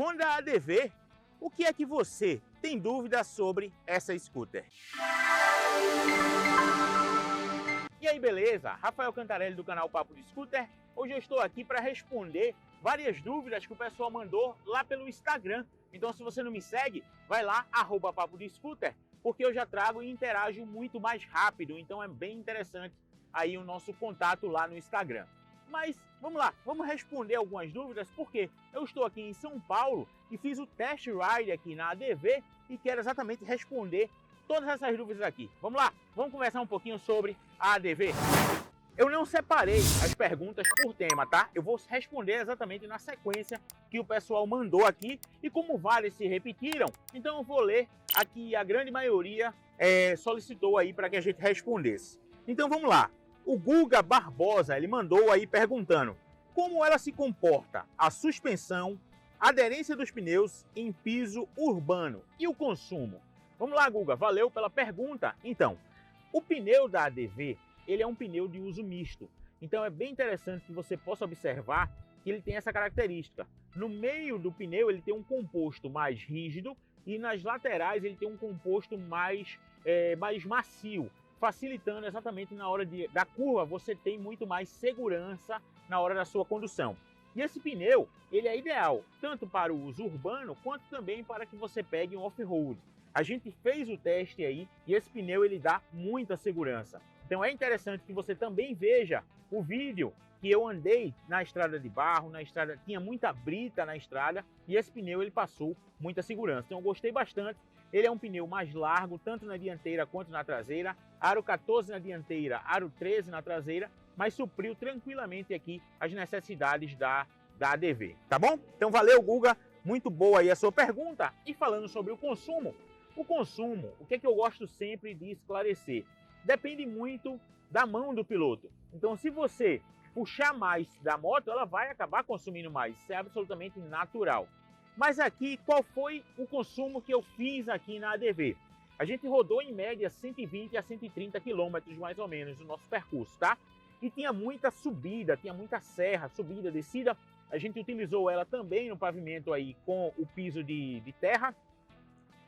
Honda ADV, o que é que você tem dúvida sobre essa scooter? E aí, beleza? Rafael Cantarelli do canal Papo de Scooter. Hoje eu estou aqui para responder várias dúvidas que o pessoal mandou lá pelo Instagram. Então, se você não me segue, vai lá, @Papo de Scooter, porque eu já trago e interajo muito mais rápido. Então é bem interessante aí o nosso contato lá no Instagram. Mas vamos lá, vamos responder algumas dúvidas, porque eu estou aqui em São Paulo e fiz o test ride aqui na ADV e quero exatamente responder todas essas dúvidas aqui. Vamos lá, vamos conversar um pouquinho sobre a ADV. Eu não separei as perguntas por tema, tá? Eu vou responder exatamente na sequência que o pessoal mandou aqui e como várias se repetiram, então eu vou ler aqui a grande maioria solicitou aí para que a gente respondesse. Então vamos lá. O Guga Barbosa, ele mandou aí perguntando como ela se comporta, a suspensão, a aderência dos pneus em piso urbano e o consumo. Vamos lá, Guga, valeu pela pergunta. Então, o pneu da ADV, ele é um pneu de uso misto. Então é bem interessante que você possa observar que ele tem essa característica. No meio do pneu ele tem um composto mais rígido e nas laterais ele tem um composto mais macio, facilitando exatamente na hora da curva, você tem muito mais segurança na hora da sua condução. E esse pneu, ele é ideal tanto para o uso urbano, quanto também para que você pegue um off-road. A gente fez o teste aí e esse pneu ele dá muita segurança. Então é interessante que você também veja o vídeo que eu andei na estrada de barro, tinha muita brita na estrada e esse pneu ele passou muita segurança. Então eu gostei bastante. Ele é um pneu mais largo, tanto na dianteira quanto na traseira, aro 14 na dianteira, aro 13 na traseira, mas supriu tranquilamente aqui as necessidades da ADV, tá bom? Então valeu, Guga, muito boa aí a sua pergunta. E falando sobre o consumo, o que é que eu gosto sempre de esclarecer? Depende muito da mão do piloto. Então se você puxar mais da moto, ela vai acabar consumindo mais, isso é absolutamente natural. Mas aqui, qual foi o consumo que eu fiz aqui na ADV? A gente rodou em média 120 a 130 quilômetros mais ou menos no nosso percurso, tá? E tinha muita subida, tinha muita serra, subida, descida. A gente utilizou ela também no pavimento aí com o piso de terra.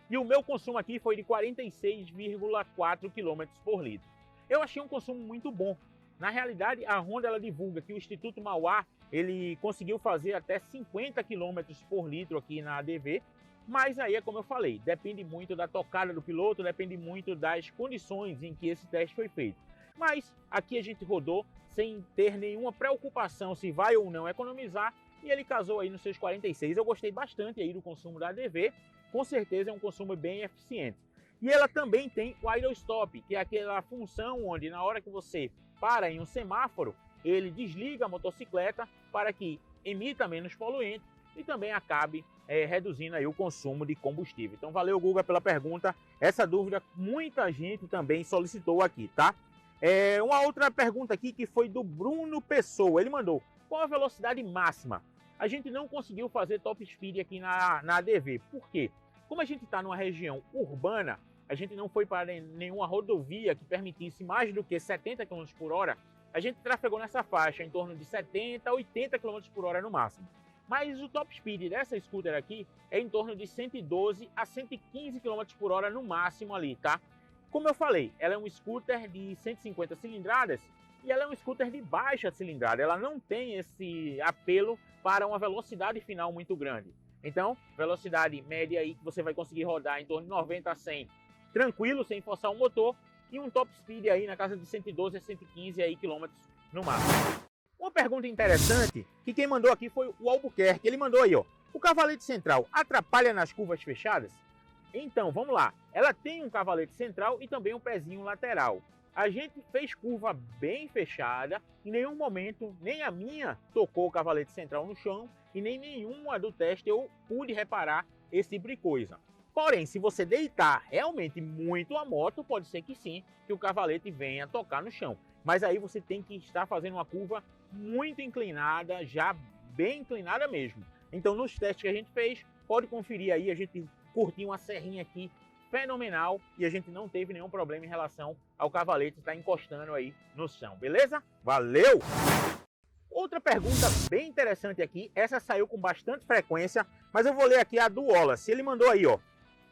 E o meu consumo aqui foi de 46,4 km por litro. Eu achei um consumo muito bom. Na realidade, a Honda ela divulga que o Instituto Mauá ele conseguiu fazer até 50 km por litro aqui na ADV, mas aí é como eu falei, depende muito da tocada do piloto, depende muito das condições em que esse teste foi feito. Mas aqui a gente rodou sem ter nenhuma preocupação se vai ou não economizar e ele casou aí nos seus 46. Eu gostei bastante aí do consumo da ADV, com certeza é um consumo bem eficiente. E ela também tem o idle stop, que é aquela função onde na hora que você para em um semáforo, ele desliga a motocicleta para que emita menos poluente e também acabe reduzindo aí o consumo de combustível. Então valeu, Guga, pela pergunta. Essa dúvida muita gente também solicitou aqui, tá? Uma outra pergunta aqui que foi do Bruno Pessoa. Ele mandou, qual a velocidade máxima? A gente não conseguiu fazer top speed aqui na ADV. Por quê? Como a gente está numa região urbana, a gente não foi para nenhuma rodovia que permitisse mais do que 70 km por hora, a gente trafegou nessa faixa em torno de 70 a 80 km por hora no máximo. Mas o top speed dessa scooter aqui é em torno de 112 a 115 km por hora no máximo ali, tá? Como eu falei, ela é um scooter de 150 cilindradas e ela é um scooter de baixa cilindrada. Ela não tem esse apelo para uma velocidade final muito grande. Então, velocidade média aí que você vai conseguir rodar em torno de 90 a 100 tranquilo, sem forçar o motor, e um top speed aí na casa de 112 a 115 aí, quilômetros no máximo. Uma pergunta interessante, que quem mandou aqui foi o Albuquerque. Ele mandou aí, ó, o cavalete central atrapalha nas curvas fechadas? Então, vamos lá. Ela tem um cavalete central e também um pezinho lateral. A gente fez curva bem fechada, em nenhum momento, nem a minha tocou o cavalete central no chão e nem nenhuma do teste eu pude reparar esse tipo de coisa. Porém, se você deitar realmente muito a moto, pode ser que sim, que o cavalete venha tocar no chão. Mas aí você tem que estar fazendo uma curva muito inclinada, já bem inclinada mesmo. Então, nos testes que a gente fez, pode conferir aí, a gente curtiu uma serrinha aqui fenomenal e a gente não teve nenhum problema em relação ao cavalete estar encostando aí no chão, beleza? Valeu! Outra pergunta bem interessante aqui, essa saiu com bastante frequência, mas eu vou ler aqui a do Wallace. Ele mandou aí, ó.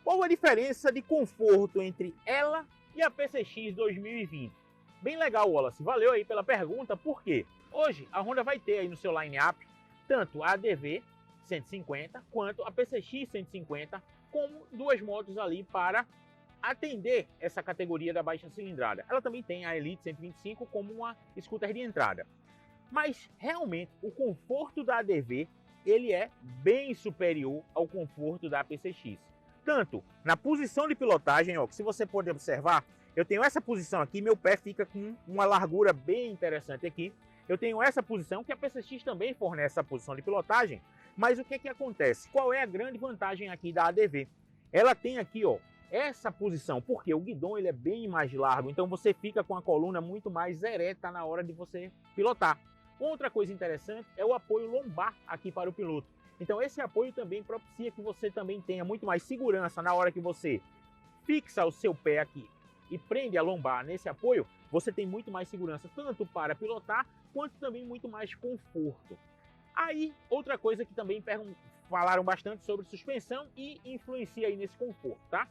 Qual a diferença de conforto entre ela e a PCX 2020? Bem legal, Wallace. Valeu aí pela pergunta, por quê? Hoje a Honda vai ter aí no seu line-up tanto a ADV 150 quanto a PCX 150 como duas motos ali para atender essa categoria da baixa cilindrada. Ela também tem a Elite 125 como uma scooter de entrada. Mas realmente o conforto da ADV ele é bem superior ao conforto da PCX. Tanto na posição de pilotagem, ó, que se você pode observar, eu tenho essa posição aqui, meu pé fica com uma largura bem interessante aqui. Eu tenho essa posição, que a PCX também fornece essa posição de pilotagem, mas o que que acontece? Qual é a grande vantagem aqui da ADV? Ela tem aqui, ó, essa posição, porque o guidão ele é bem mais largo, então você fica com a coluna muito mais ereta na hora de você pilotar. Outra coisa interessante é o apoio lombar aqui para o piloto. Então esse apoio também propicia que você também tenha muito mais segurança na hora que você fixa o seu pé aqui e prende a lombar nesse apoio, você tem muito mais segurança tanto para pilotar quanto também muito mais conforto. Aí outra coisa que também falaram bastante sobre suspensão e influencia aí nesse conforto, tá?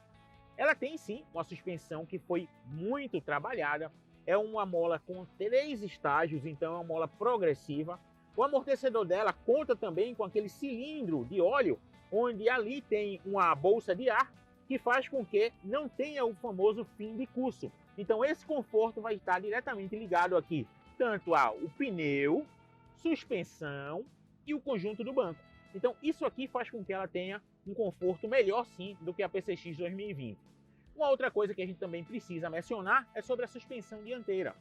Ela tem sim uma suspensão que foi muito trabalhada. É uma mola com 3 estágios, então é uma mola progressiva. O amortecedor dela conta também com aquele cilindro de óleo, onde ali tem uma bolsa de ar, que faz com que não tenha o famoso fim de curso. Então esse conforto vai estar diretamente ligado aqui, tanto ao pneu, suspensão e o conjunto do banco. Então isso aqui faz com que ela tenha um conforto melhor sim do que a PCX 2020. Uma outra coisa que a gente também precisa mencionar é sobre a suspensão dianteira.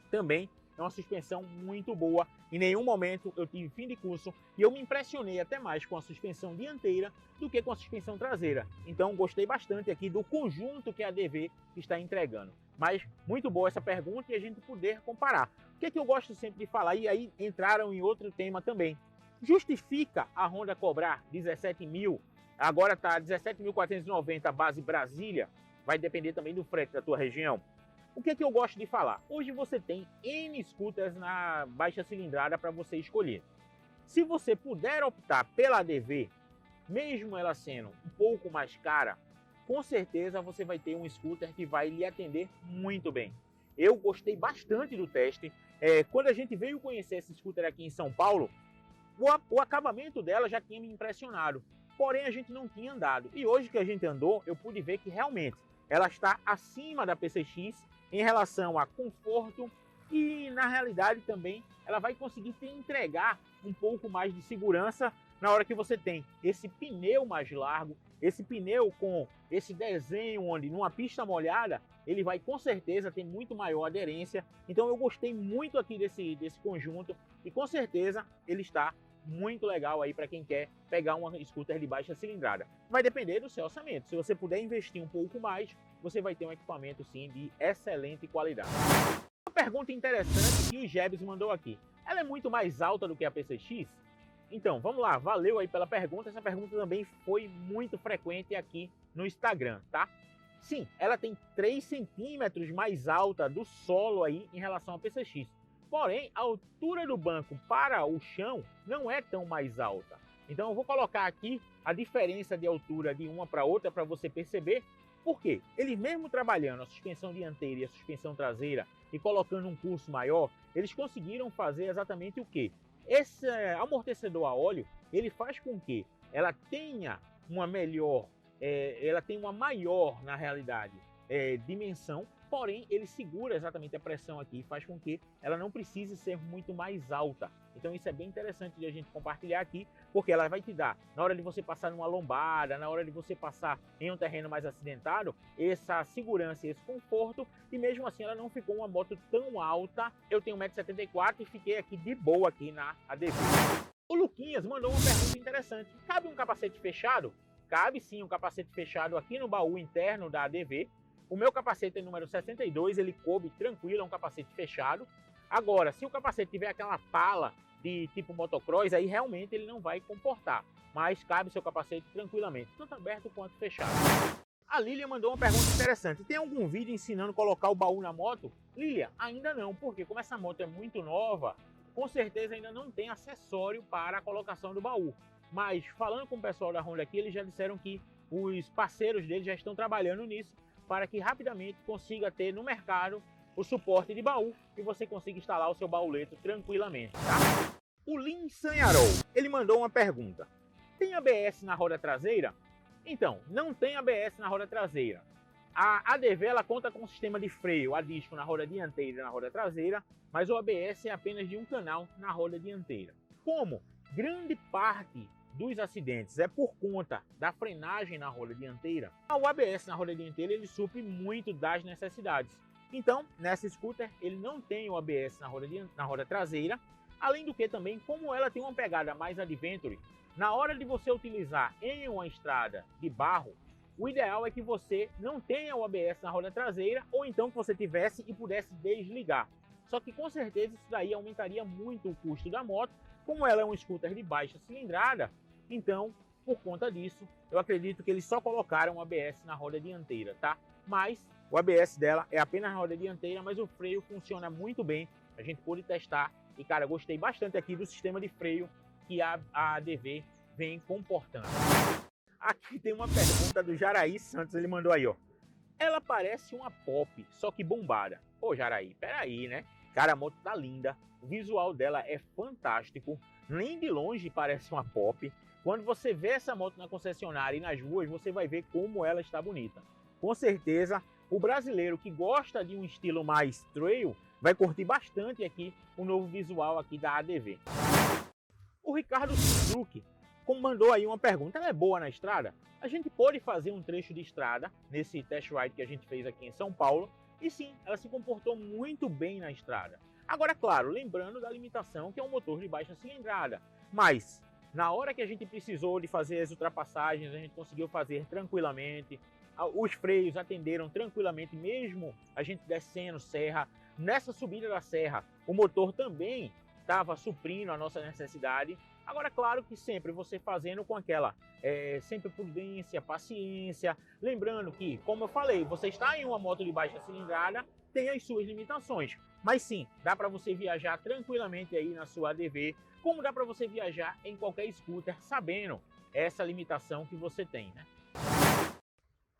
Também é uma suspensão muito boa, em nenhum momento eu tive fim de curso e eu me impressionei até mais com a suspensão dianteira do que com a suspensão traseira. Então gostei bastante aqui do conjunto que a ADV está entregando. Mas muito boa essa pergunta e a gente poder comparar. O que é que eu gosto sempre de falar, e aí entraram em outro tema também. Justifica a Honda cobrar 17 mil, agora está 17.490 base Brasília, vai depender também do frete da tua região. O que é que eu gosto de falar? Hoje você tem N scooters na baixa cilindrada para você escolher. Se você puder optar pela ADV, mesmo ela sendo um pouco mais cara, com certeza você vai ter um scooter que vai lhe atender muito bem. Eu gostei bastante do teste. Quando a gente veio conhecer esse scooter aqui em São Paulo, o acabamento dela já tinha me impressionado. Porém, a gente não tinha andado. E hoje que a gente andou, eu pude ver que realmente ela está acima da PCX em relação a conforto e, na realidade, também ela vai conseguir te entregar um pouco mais de segurança na hora que você tem esse pneu mais largo, esse pneu com esse desenho onde numa pista molhada ele vai com certeza ter muito maior aderência. Então eu gostei muito aqui desse conjunto e com certeza ele está muito legal aí para quem quer pegar uma scooter de baixa cilindrada. Vai depender do seu orçamento. Se você puder investir um pouco mais, você vai ter um equipamento sim de excelente qualidade. Uma pergunta interessante que o Jebs mandou aqui. Ela é muito mais alta do que a PCX? Então, vamos lá, valeu aí pela pergunta. Essa pergunta também foi muito frequente aqui no Instagram, tá? Sim, ela tem 3 centímetros mais alta do solo aí em relação à PCX. Porém, a altura do banco para o chão não é tão mais alta. Então eu vou colocar aqui a diferença de altura de uma para outra para você perceber. Por quê? Eles mesmo trabalhando a suspensão dianteira e a suspensão traseira e colocando um curso maior, eles conseguiram fazer exatamente o quê? Esse amortecedor a óleo, ele faz com que ela tenha uma maior, na realidade, dimensão. Porém, ele segura exatamente a pressão aqui e faz com que ela não precise ser muito mais alta. Então isso é bem interessante de a gente compartilhar aqui, porque ela vai te dar, na hora de você passar numa lombada, na hora de você passar em um terreno mais acidentado, essa segurança e esse conforto, e mesmo assim ela não ficou uma moto tão alta. Eu tenho 1,74 m e fiquei aqui de boa aqui na ADV. O Luquinhas mandou uma pergunta interessante. Cabe um capacete fechado? Cabe sim um capacete fechado aqui no baú interno da ADV. O meu capacete é número 62, ele coube tranquilo, é um capacete fechado. Agora, se o capacete tiver aquela pala de tipo motocross, aí realmente ele não vai comportar. Mas cabe seu capacete tranquilamente, tanto aberto quanto fechado. A Lilia mandou uma pergunta interessante. Tem algum vídeo ensinando a colocar o baú na moto? Lilia, ainda não, porque como essa moto é muito nova, com certeza ainda não tem acessório para a colocação do baú. Mas falando com o pessoal da Honda aqui, eles já disseram que os parceiros deles já estão trabalhando nisso para que rapidamente consiga ter no mercado o suporte de baú e você consiga instalar o seu baúleto tranquilamente, tá? O Lin Sanharol, ele mandou uma pergunta. Tem ABS na roda traseira? Então, não tem ABS na roda traseira. A ADV ela conta com um sistema de freio a disco na roda dianteira e na roda traseira, mas o ABS é apenas de um canal na roda dianteira. Como grande parte dos acidentes é por conta da frenagem na roda dianteira, o ABS na roda dianteira ele supre muito das necessidades. Então, nessa scooter, ele não tem o ABS na roda traseira, além do que também, como ela tem uma pegada mais adventure, na hora de você utilizar em uma estrada de barro, o ideal é que você não tenha o ABS na roda traseira, ou então que você tivesse e pudesse desligar. Só que com certeza isso daí aumentaria muito o custo da moto, como ela é um scooter de baixa cilindrada, então, por conta disso, eu acredito que eles só colocaram o ABS na roda dianteira, tá? Mas o ABS dela é apenas na roda dianteira, mas o freio funciona muito bem, a gente pôde testar e, cara, gostei bastante aqui do sistema de freio que a ADV vem comportando. Aqui tem uma pergunta do Jaraí Santos, ele mandou aí, ó. Ela parece uma Pop, só que bombada. Pô, Jaraí, peraí, né? Cara, a moto tá linda, o visual dela é fantástico, nem de longe parece uma Pop. Quando você vê essa moto na concessionária e nas ruas, você vai ver como ela está bonita. Com certeza, o brasileiro que gosta de um estilo mais trail vai curtir bastante aqui o novo visual aqui da ADV. O Ricardo Suzuki mandou aí uma pergunta, ela é boa na estrada? A gente pode fazer um trecho de estrada nesse test ride que a gente fez aqui em São Paulo, e sim, ela se comportou muito bem na estrada. Agora, claro, lembrando da limitação que é um motor de baixa cilindrada, mas na hora que a gente precisou de fazer as ultrapassagens, a gente conseguiu fazer tranquilamente, os freios atenderam tranquilamente, mesmo a gente descendo serra. Nessa subida da serra, o motor também estava suprindo a nossa necessidade. Agora, claro que sempre você fazendo com aquela sempre prudência, paciência, lembrando que, como eu falei, você está em uma moto de baixa cilindrada, tem as suas limitações, mas sim, dá para você viajar tranquilamente aí na sua ADV, como dá para você viajar em qualquer scooter, sabendo essa limitação que você tem, né?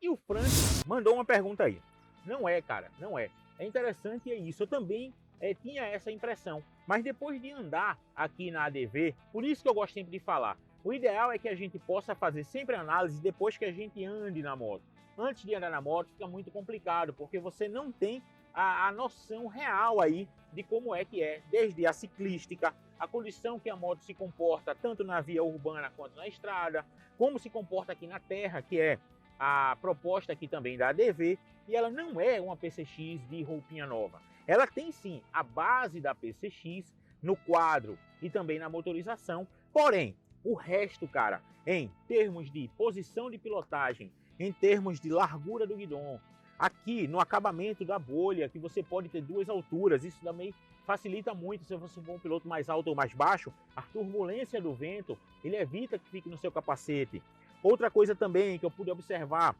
E o Frank mandou uma pergunta aí. Não é, cara, não é. É interessante, é isso. Eu também tinha essa impressão. Mas depois de andar aqui na ADV, por isso que eu gosto sempre de falar, o ideal é que a gente possa fazer sempre análise depois que a gente ande na moto. Antes de andar na moto fica muito complicado, porque você não tem a noção real aí de como é que é, desde a ciclística, a condição que a moto se comporta, tanto na via urbana quanto na estrada, como se comporta aqui na terra, que é a proposta aqui também da ADV, e ela não é uma PCX de roupinha nova. Ela tem sim a base da PCX no quadro e também na motorização, porém, o resto, cara, em termos de posição de pilotagem, em termos de largura do guidão, aqui no acabamento da bolha, que você pode ter duas alturas, isso também facilita muito se você for um piloto mais alto ou mais baixo, a turbulência do vento, ele evita que fique no seu capacete. Outra coisa também que eu pude observar,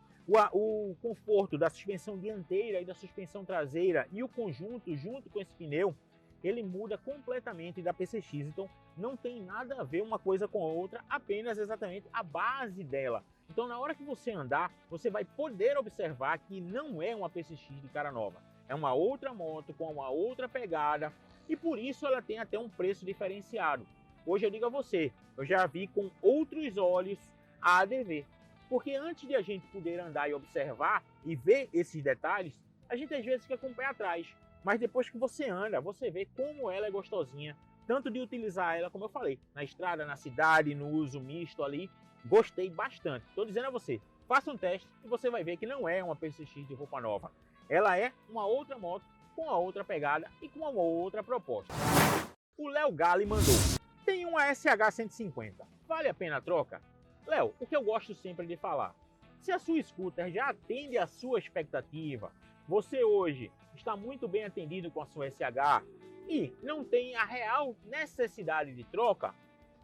o conforto da suspensão dianteira e da suspensão traseira e o conjunto junto com esse pneu, ele muda completamente da PCX, então não tem nada a ver uma coisa com a outra, apenas exatamente a base dela. Então na hora que você andar, você vai poder observar que não é uma PCX de cara nova, é uma outra moto com uma outra pegada e por isso ela tem até um preço diferenciado. Hoje eu digo a você, eu já vi com outros olhos a ADV, porque antes de a gente poder andar e observar e ver esses detalhes, a gente às vezes fica com o pé atrás, mas depois que você anda, você vê como ela é gostosinha, tanto de utilizar ela, como eu falei, na estrada, na cidade, no uso misto ali, gostei bastante. Estou dizendo a você, faça um teste e você vai ver que não é uma PCX de roupa nova, ela é uma outra moto com uma outra pegada e com uma outra proposta. O Léo Gali mandou, tem uma SH 150, vale a pena a troca? Léo, o que eu gosto sempre de falar, se a sua scooter já atende a sua expectativa, você hoje está muito bem atendido com a sua SH e não tem a real necessidade de troca,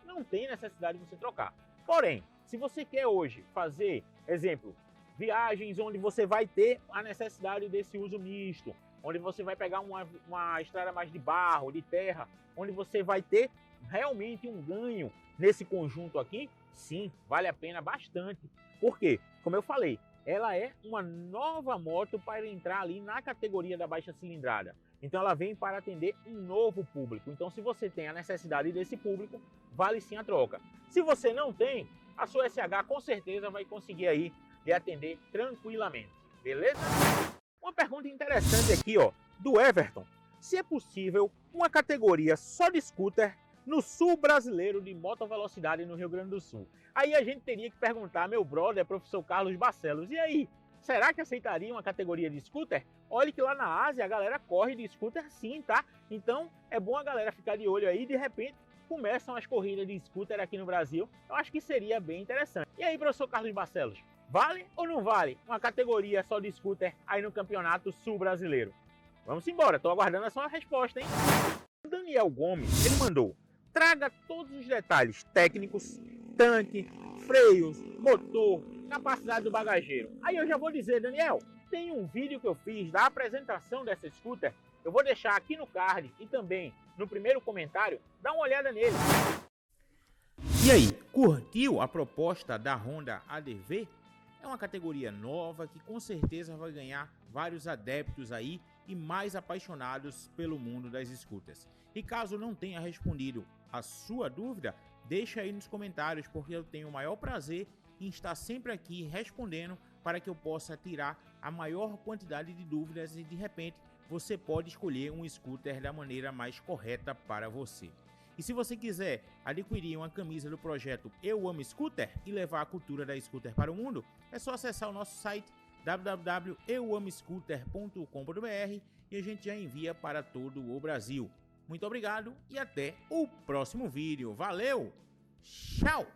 não tem necessidade de você trocar. Porém, se você quer hoje fazer, exemplo, viagens onde você vai ter a necessidade desse uso misto, onde você vai pegar uma estrada mais de barro, de terra, onde você vai ter realmente um ganho nesse conjunto aqui, sim, vale a pena bastante. Por quê? Como eu falei, ela é uma nova moto para entrar ali na categoria da baixa cilindrada. Então ela vem para atender um novo público. Então se você tem a necessidade desse público, vale sim a troca. Se você não tem, a sua SH com certeza vai conseguir aí lhe atender tranquilamente. Beleza? Uma pergunta interessante aqui, ó, do Everton. Se é possível uma categoria só de scooter no sul brasileiro de motovelocidade no Rio Grande do Sul. Aí a gente teria que perguntar, meu brother, professor Carlos Barcelos, e aí, será que aceitaria uma categoria de scooter? Olha que lá na Ásia a galera corre de scooter sim, tá? Então é bom a galera ficar de olho aí, de repente começam as corridas de scooter aqui no Brasil. Eu acho que seria bem interessante. E aí, professor Carlos Barcelos, vale ou não vale uma categoria só de scooter aí no Campeonato Sul Brasileiro? Vamos embora, tô aguardando a sua resposta, hein? O Daniel Gomes, ele mandou: traga todos os detalhes técnicos, tanque, freios, motor, capacidade do bagageiro. Aí eu já vou dizer, Daniel, tem um vídeo que eu fiz da apresentação dessa scooter, eu vou deixar aqui no card e também no primeiro comentário, dá uma olhada nele. E aí, curtiu a proposta da Honda ADV? É uma categoria nova que com certeza vai ganhar vários adeptos aí e mais apaixonados pelo mundo das scooters. E caso não tenha respondido a sua dúvida, deixa aí nos comentários, porque eu tenho o maior prazer em estar sempre aqui respondendo para que eu possa tirar a maior quantidade de dúvidas e de repente você pode escolher um scooter da maneira mais correta para você. E se você quiser adquirir uma camisa do projeto Eu Amo Scooter e levar a cultura da scooter para o mundo, é só acessar o nosso site www.euamoscooter.com.br e a gente já envia para todo o Brasil. Muito obrigado e até o próximo vídeo. Valeu! Tchau!